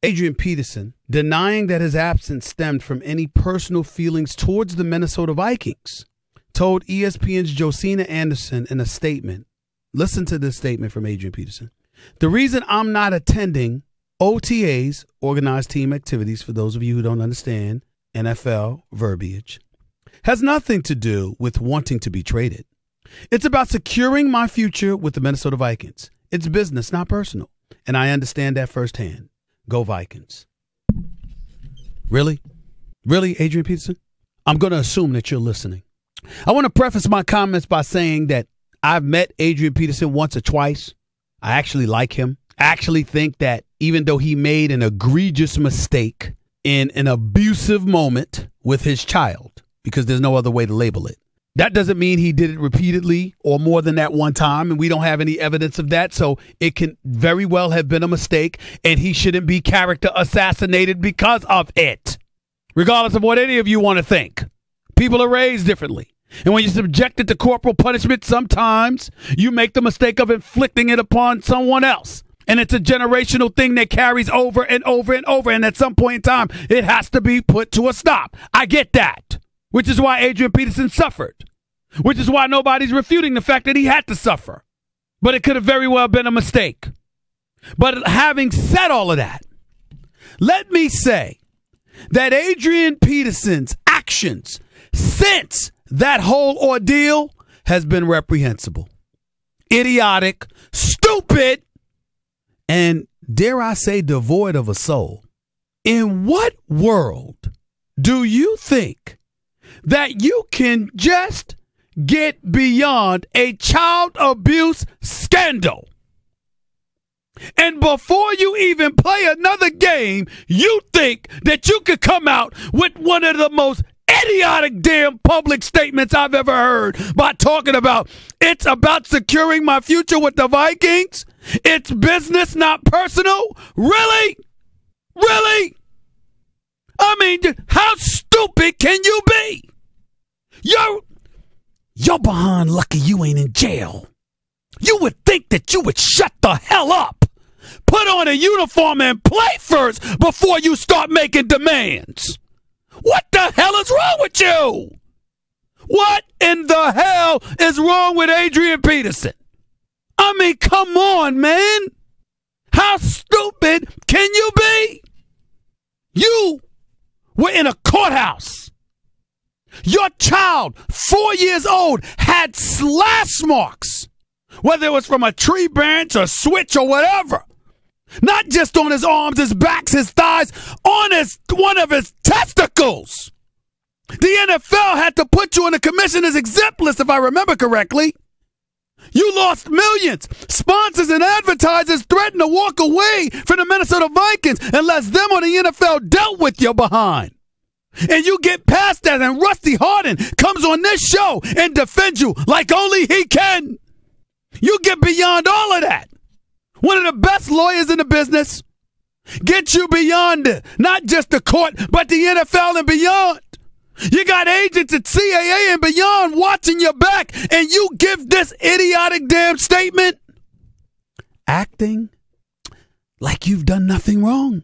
Adrian Peterson, denying that his absence stemmed from any personal feelings towards the Minnesota Vikings, told ESPN's Josina Anderson in a statement. Listen to this statement from Adrian Peterson. The reason I'm not attending OTAs, organized team activities, for those of you who don't understand NFL verbiage, has nothing to do with wanting to be traded. It's about securing my future with the Minnesota Vikings. It's business, not personal. And I understand that firsthand. Go Vikings. Really? Really, Adrian Peterson? I'm going to assume that you're listening. I want to preface my comments by saying that I've met Adrian Peterson once or twice. I actually like him. I actually think that even though he made an egregious mistake in an abusive moment with his child, because there's no other way to label it, that doesn't mean he did it repeatedly or more than that one time, and we don't have any evidence of that, so it can very well have been a mistake, and he shouldn't be character assassinated because of it, regardless of what any of you want to think. People are raised differently, and when you're subjected to corporal punishment, sometimes you make the mistake of inflicting it upon someone else, and it's a generational thing that carries over and over and over, and at some point in time, it has to be put to a stop. I get that, which is why Adrian Peterson suffered. Which is why nobody's refuting the fact that he had to suffer. But it could have very well been a mistake. But having said all of that, let me say that Adrian Peterson's actions since that whole ordeal has been reprehensible, idiotic, stupid, and dare I say devoid of a soul. In what world do you think that you can just get beyond a child abuse scandal, and before you even play another game, you think that you could come out with one of the most idiotic damn public statements I've ever heard by talking about it's about securing my future with the Vikings? It's business, not personal? Really? Really? I mean, how stupid can you be? You're behind lucky you ain't in jail. You would think that you would shut the hell up, put on a uniform and play first before you start making demands. What the hell is wrong with you? What in the hell is wrong with Adrian Peterson? I mean, come on, man. How stupid can you be? You were in a courthouse. Your child, 4 years old, had slash marks, whether it was from a tree branch or switch or whatever. Not just on his arms, his backs, his thighs, on one of his testicles. The NFL had to put you on the commissioner's exempt list, if I remember correctly. You lost millions. Sponsors and advertisers threatened to walk away from the Minnesota Vikings unless them or the NFL dealt with you behind. And you get past that, and Rusty Hardin comes on this show and defends you like only he can. You get beyond all of that. One of the best lawyers in the business. Get you beyond it. Not just the court, but the NFL and beyond. You got agents at CAA and beyond watching your back, and you give this idiotic damn statement, acting like you've done nothing wrong.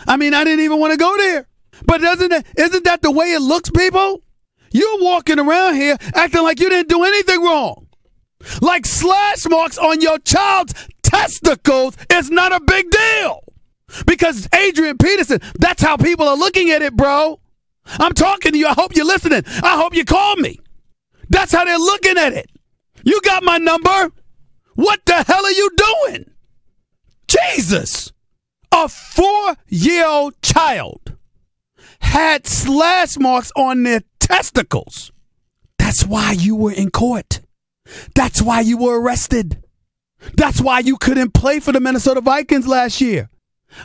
I mean, I didn't even want to go there. But isn't that the way it looks, people? You're walking around here acting like you didn't do anything wrong. Like slash marks on your child's testicles is not a big deal. Because Adrian Peterson, that's how people are looking at it, bro. I'm talking to you. I hope you're listening. I hope you call me. That's how they're looking at it. You got my number. What the hell are you doing? Jesus. A 4-year-old child had slash marks on their testicles. That's why you were in court. That's why you were arrested. That's why you couldn't play for the Minnesota Vikings last year.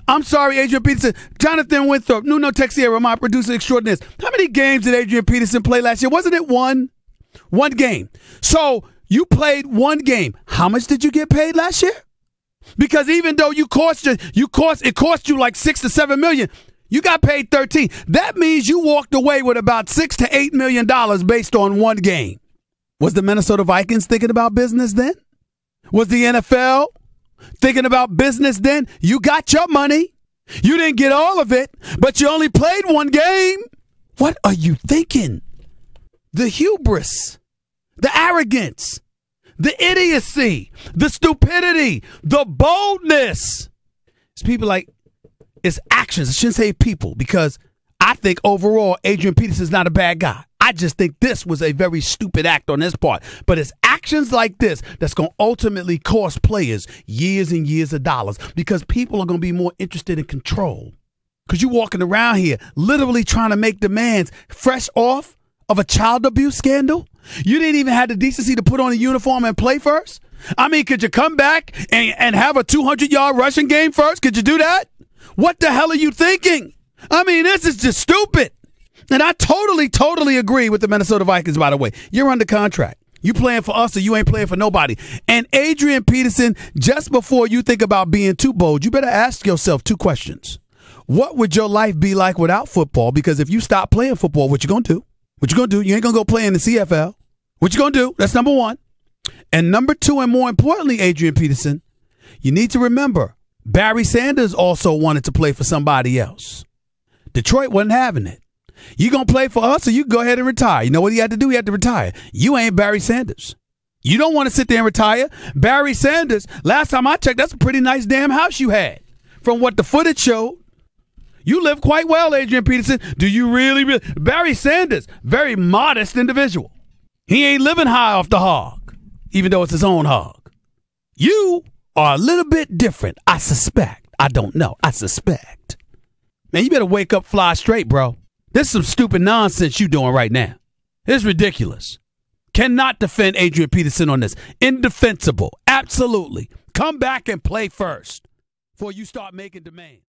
I'm sorry, Adrian Peterson. Jonathan Winthrop, Nuno Texiera, my producer extraordinaire. How many games did Adrian Peterson play last year? Wasn't it one? One game. So you played one game. How much did you get paid last year? Because even though it cost you like $6 to $7 million, you got paid 13. That means you walked away with about $6 to $8 million based on one game. Was the Minnesota Vikings thinking about business then? Was the NFL thinking about business then? You got your money. You didn't get all of it, but you only played one game. What are you thinking? The hubris, the arrogance, the idiocy, the stupidity, the boldness. It's people like, it's actions. I shouldn't say people, because I think overall Adrian Peterson is not a bad guy. I just think this was a very stupid act on his part. But it's actions like this that's going to ultimately cost players years and years of dollars, because people are going to be more interested in control. Because you're walking around here literally trying to make demands fresh off of a child abuse scandal. You didn't even have the decency to put on a uniform and play first. I mean, could you come back and have a 200-yard rushing game first? Could you do that? What the hell are you thinking? I mean, this is just stupid. And I totally agree with the Minnesota Vikings, by the way. You're under contract. You playing for us or you ain't playing for nobody. And Adrian Peterson, just before you think about being too bold, you better ask yourself 2 questions. What would your life be like without football? Because if you stop playing football, what you going to do? What you going to do? You ain't going to go play in the CFL. What you going to do? That's number 1. And number 2, and more importantly, Adrian Peterson, you need to remember, Barry Sanders also wanted to play for somebody else. Detroit wasn't having it. You going to play for us or you go ahead and retire? You know what he had to do? He had to retire. You ain't Barry Sanders. You don't want to sit there and retire. Barry Sanders, last time I checked, that's a pretty nice damn house you had. From what the footage showed, you live quite well, Adrian Peterson. Do you really? Barry Sanders, very modest individual. He ain't living high off the hog, even though it's his own hog. You are a little bit different, I suspect. I don't know. I suspect. Man, you better wake up, fly straight, bro. This is some stupid nonsense you doing right now. It's ridiculous. Cannot defend Adrian Peterson on this. Indefensible. Absolutely. Come back and play first before you start making demands.